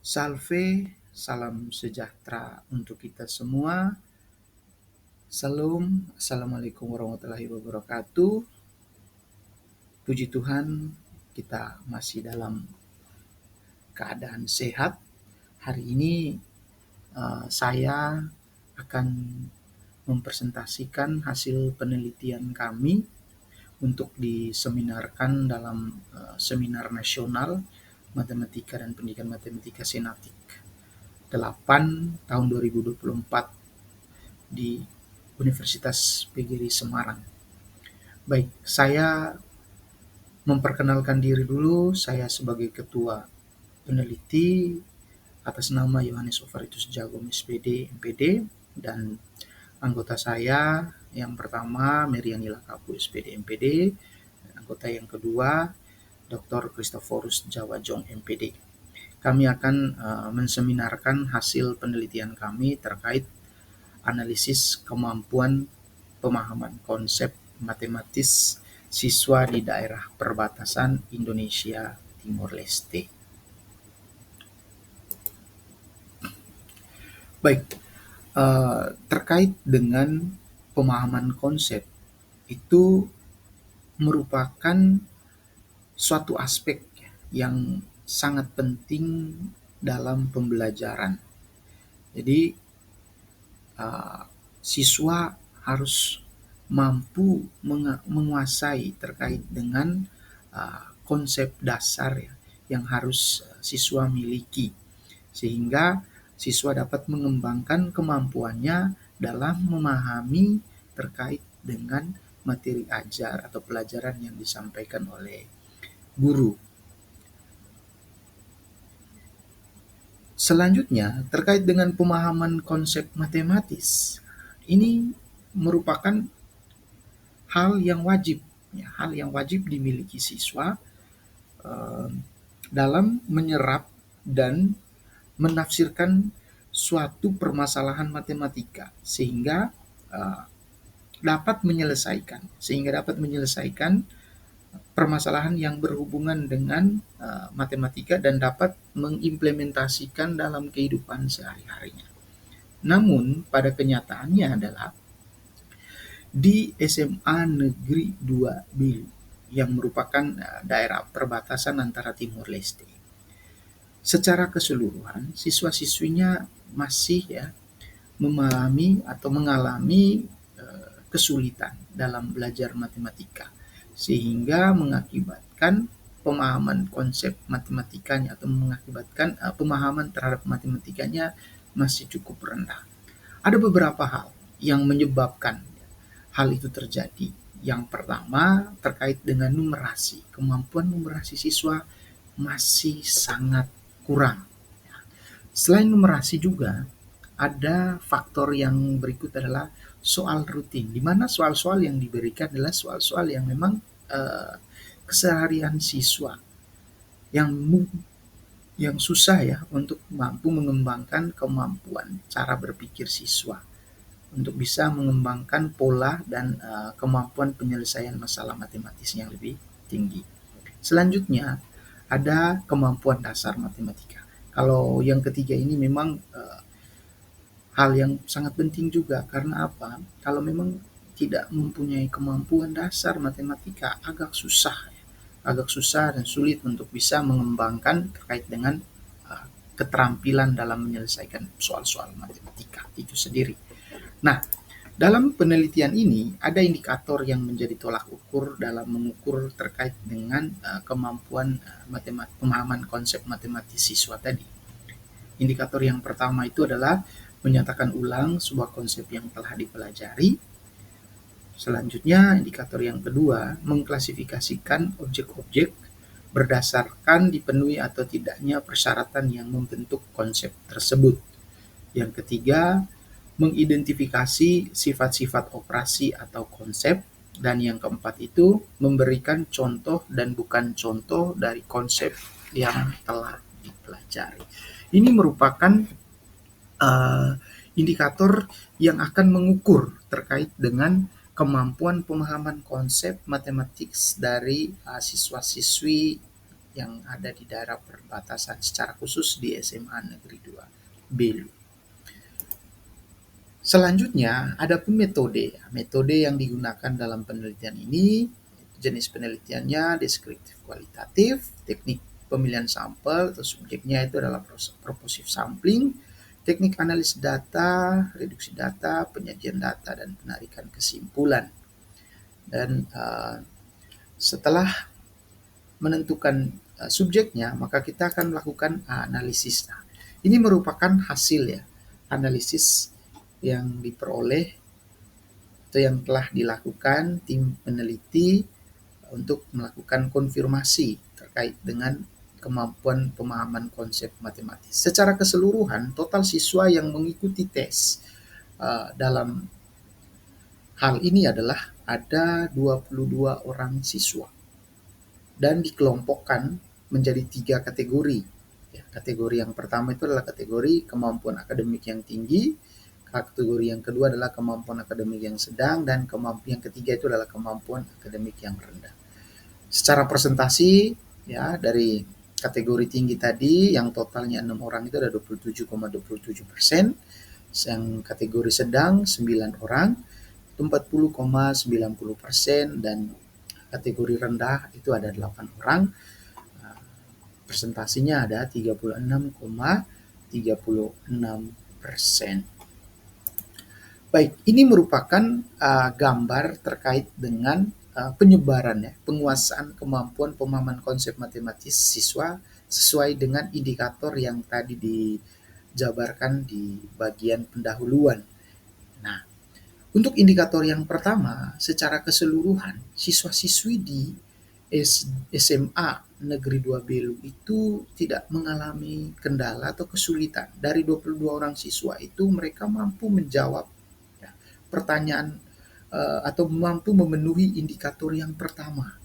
Salve, salam sejahtera untuk kita semua. Salam, Assalamualaikum warahmatullahi wabarakatuh. Puji Tuhan, kita masih dalam keadaan sehat. Hari ini saya akan mempresentasikan hasil penelitian kami untuk diseminarkan dalam seminar nasional Matematika dan Pendidikan Matematika Senatik 8 tahun 2024 di Universitas PGRI Semarang. Baik, saya memperkenalkan diri dulu. Saya sebagai ketua peneliti atas nama Yohanes Ovaritus Jagom SPD MPD, dan anggota saya yang pertama Meriani Lakapu SPD MPD, dan anggota yang kedua Dr. Christophorus Jawajong MPD. Kami akan menseminarkan hasil penelitian kami terkait analisis kemampuan pemahaman konsep matematis siswa di daerah perbatasan Indonesia Timor Leste. Baik, terkait dengan pemahaman konsep itu merupakan suatu aspek yang sangat penting dalam pembelajaran. Jadi siswa harus mampu menguasai terkait dengan konsep dasar yang harus siswa miliki, sehingga siswa dapat mengembangkan kemampuannya dalam memahami terkait dengan materi ajar atau pelajaran yang disampaikan oleh guru. Selanjutnya, terkait dengan pemahaman konsep matematis, ini merupakan hal yang wajib dimiliki siswa dalam menyerap dan menafsirkan suatu permasalahan matematika sehingga dapat menyelesaikan permasalahan yang berhubungan dengan matematika dan dapat mengimplementasikan dalam kehidupan sehari-harinya. Namun pada kenyataannya adalah di SMA Negeri 2 Bilu yang merupakan daerah perbatasan antara Timor Leste, secara keseluruhan siswa-siswinya masih mengalami kesulitan dalam belajar matematika, sehingga mengakibatkan pemahaman konsep matematikanya atau mengakibatkan pemahaman terhadap matematikanya masih cukup rendah. Ada beberapa hal yang menyebabkan hal itu terjadi. Yang pertama terkait dengan numerasi. Kemampuan numerasi siswa masih sangat kurang. Selain numerasi juga ada faktor yang berikut adalah soal rutin, di mana soal-soal yang diberikan adalah soal-soal yang memang keseharian siswa yang susah untuk mampu mengembangkan kemampuan cara berpikir siswa untuk bisa mengembangkan pola dan kemampuan penyelesaian masalah matematis yang lebih tinggi. Selanjutnya ada kemampuan dasar matematika. Kalau yang ketiga ini memang hal yang sangat penting juga, karena apa? Kalau memang tidak mempunyai kemampuan dasar matematika agak susah dan sulit untuk bisa mengembangkan terkait dengan keterampilan dalam menyelesaikan soal-soal matematika itu sendiri. Nah, dalam penelitian ini ada indikator yang menjadi tolak ukur dalam mengukur terkait dengan kemampuan pemahaman konsep matematis siswa tadi. Indikator yang pertama itu adalah menyatakan ulang sebuah konsep yang telah dipelajari. Selanjutnya, indikator yang kedua, mengklasifikasikan objek-objek berdasarkan dipenuhi atau tidaknya persyaratan yang membentuk konsep tersebut. Yang ketiga, mengidentifikasi sifat-sifat operasi atau konsep. Dan yang keempat itu, memberikan contoh dan bukan contoh dari konsep yang telah dipelajari. Ini merupakan indikator yang akan mengukur terkait dengan kemampuan pemahaman konsep matematik dari siswa-siswi yang ada di daerah perbatasan, secara khusus di SMA Negeri 2 Belu. Selanjutnya, ada pun metode. Metode yang digunakan dalam penelitian ini, jenis penelitiannya deskriptif kualitatif, teknik pemilihan sampel atau subjeknya itu adalah proposif sampling, teknik analisis data, reduksi data, penyajian data, dan penarikan kesimpulan. Dan setelah menentukan subjeknya, maka kita akan melakukan analisis. Nah, ini merupakan hasil ya, analisis yang diperoleh atau yang telah dilakukan tim peneliti untuk melakukan konfirmasi terkait dengan kemampuan pemahaman konsep matematis. Secara keseluruhan, total siswa yang mengikuti tes dalam hal ini adalah ada 22 orang siswa dan dikelompokkan menjadi 3 kategori. Ya, kategori yang pertama itu adalah kategori kemampuan akademik yang tinggi, kategori yang kedua adalah kemampuan akademik yang sedang, dan yang ketiga itu adalah kemampuan akademik yang rendah. Secara presentasi ya, dari kategori tinggi tadi yang totalnya 6 orang itu ada 27,27%, yang kategori sedang 9 orang itu 40,90%, dan kategori rendah itu ada 8 orang. Presentasinya ada 36,36%. Baik, ini merupakan gambar terkait dengan penyebaran ya, penguasaan kemampuan pemahaman konsep matematis siswa sesuai dengan indikator yang tadi dijabarkan di bagian pendahuluan. Nah, untuk indikator yang pertama, secara keseluruhan siswa-siswi di SMA Negeri 2 Belu itu tidak mengalami kendala atau kesulitan. Dari 22 orang siswa itu mereka mampu menjawab pertanyaan atau mampu memenuhi indikator yang pertama.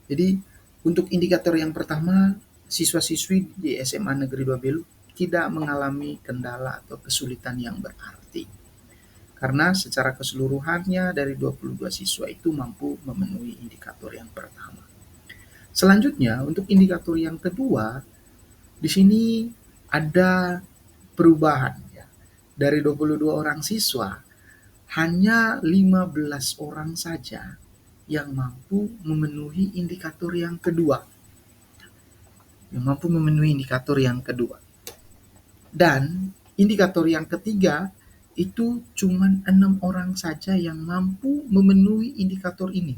Jadi untuk indikator yang pertama, siswa-siswi di SMA Negeri 2 Belu tidak mengalami kendala atau kesulitan yang berarti. Karena secara keseluruhannya dari 22 siswa itu mampu memenuhi indikator yang pertama. Selanjutnya, untuk indikator yang kedua, di sini ada perubahan ya. Dari 22 orang siswa, hanya 15 orang saja yang mampu memenuhi indikator yang kedua. Dan indikator yang ketiga itu cuma 6 orang saja yang mampu memenuhi indikator ini.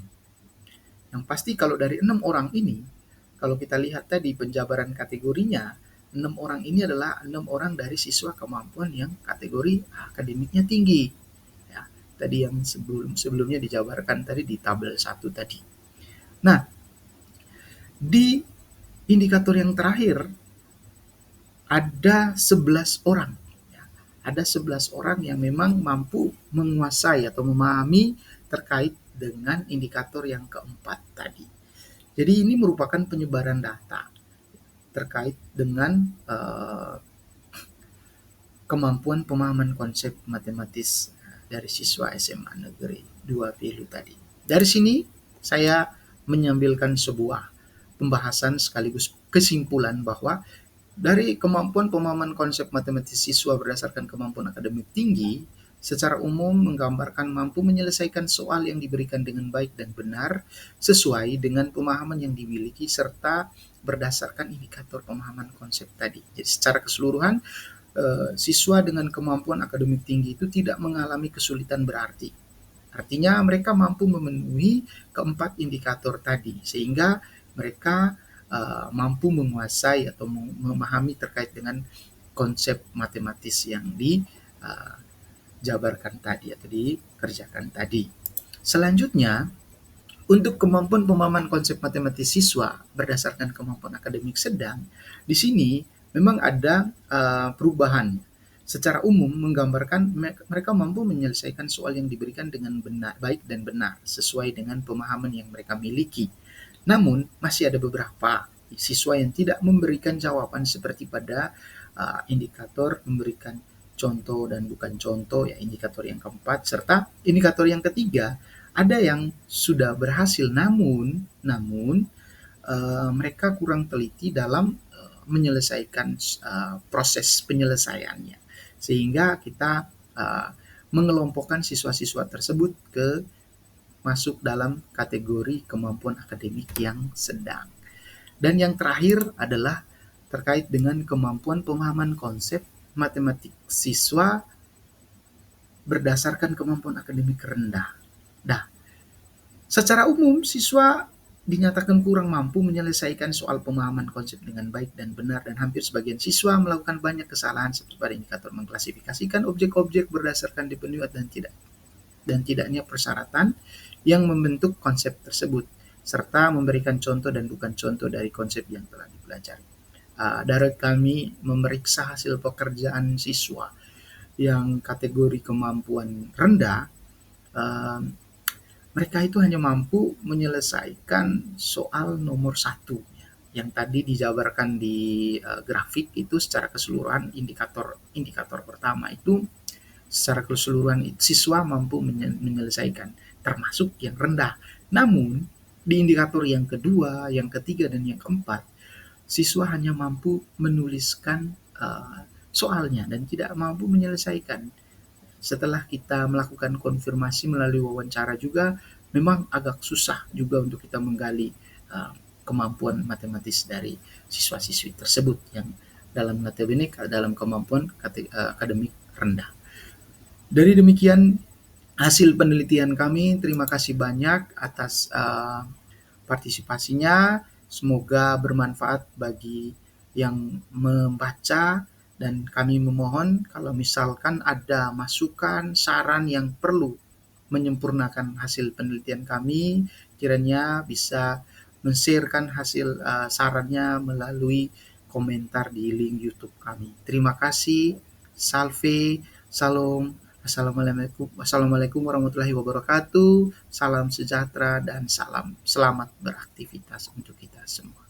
Yang pasti kalau dari 6 orang ini, kalau kita lihat tadi penjabaran kategorinya, 6 orang ini adalah 6 orang dari siswa kemampuan yang kategori akademiknya tinggi. Tadi yang sebelumnya dijabarkan tadi di tabel 1 tadi. Nah, di indikator yang terakhir ada 11 orang. Ada 11 orang yang memang mampu menguasai atau memahami terkait dengan indikator yang keempat tadi. Jadi ini merupakan penyebaran data terkait dengan kemampuan pemahaman konsep matematis dari siswa SMA Negeri 2 Belu tadi. Dari sini saya mengambilkan sebuah pembahasan sekaligus kesimpulan bahwa dari kemampuan pemahaman konsep matematis siswa berdasarkan kemampuan akademik tinggi secara umum menggambarkan mampu menyelesaikan soal yang diberikan dengan baik dan benar sesuai dengan pemahaman yang dimiliki serta berdasarkan indikator pemahaman konsep tadi. Jadi secara keseluruhan siswa dengan kemampuan akademik tinggi itu tidak mengalami kesulitan berarti. Artinya mereka mampu memenuhi keempat indikator tadi sehingga mereka mampu menguasai atau memahami terkait dengan konsep matematis yang dijabarkan tadi atau dikerjakan tadi. Selanjutnya, untuk kemampuan pemahaman konsep matematis siswa berdasarkan kemampuan akademik sedang, di sini memang ada perubahan. Secara umum menggambarkan mereka mampu menyelesaikan soal yang diberikan dengan baik dan benar sesuai dengan pemahaman yang mereka miliki. Namun masih ada beberapa siswa yang tidak memberikan jawaban seperti pada indikator memberikan contoh dan bukan contoh ya, indikator yang keempat, serta indikator yang ketiga ada yang sudah berhasil namun mereka kurang teliti dalam menyelesaikan proses penyelesaiannya, sehingga kita mengelompokkan siswa-siswa tersebut masuk dalam kategori kemampuan akademik yang sedang. Dan yang terakhir adalah terkait dengan kemampuan pemahaman konsep matematik siswa berdasarkan kemampuan akademik rendah. Nah, secara umum siswa dinyatakan kurang mampu menyelesaikan soal pemahaman konsep dengan baik dan benar, dan hampir sebagian siswa melakukan banyak kesalahan seperti pada indikator mengklasifikasikan objek-objek berdasarkan dipenuhi dan tidaknya persyaratan yang membentuk konsep tersebut, serta memberikan contoh dan bukan contoh dari konsep yang telah dipelajari. Dari kami memeriksa hasil pekerjaan siswa yang kategori kemampuan rendah, mereka itu hanya mampu menyelesaikan soal nomor 1 yang tadi dijabarkan di grafik itu secara keseluruhan. Indikator pertama itu secara keseluruhan siswa mampu menyelesaikan, termasuk yang rendah. Namun di indikator yang kedua, yang ketiga, dan yang keempat, siswa hanya mampu menuliskan soalnya dan tidak mampu menyelesaikan. Setelah kita melakukan konfirmasi melalui wawancara juga, memang agak susah juga untuk kita menggali kemampuan matematis dari siswa-siswi tersebut yang dalam notabene dalam kemampuan akademik rendah. Dari demikian hasil penelitian kami, terima kasih banyak atas partisipasinya. Semoga bermanfaat bagi yang membaca, dan kami memohon kalau misalkan ada masukan, saran yang perlu menyempurnakan hasil penelitian kami, kiranya bisa men-sharekan hasil sarannya melalui komentar di link YouTube kami. Terima kasih. Salve, salam, Assalamualaikum warahmatullahi wabarakatuh. Salam sejahtera dan salam selamat beraktivitas untuk kita semua.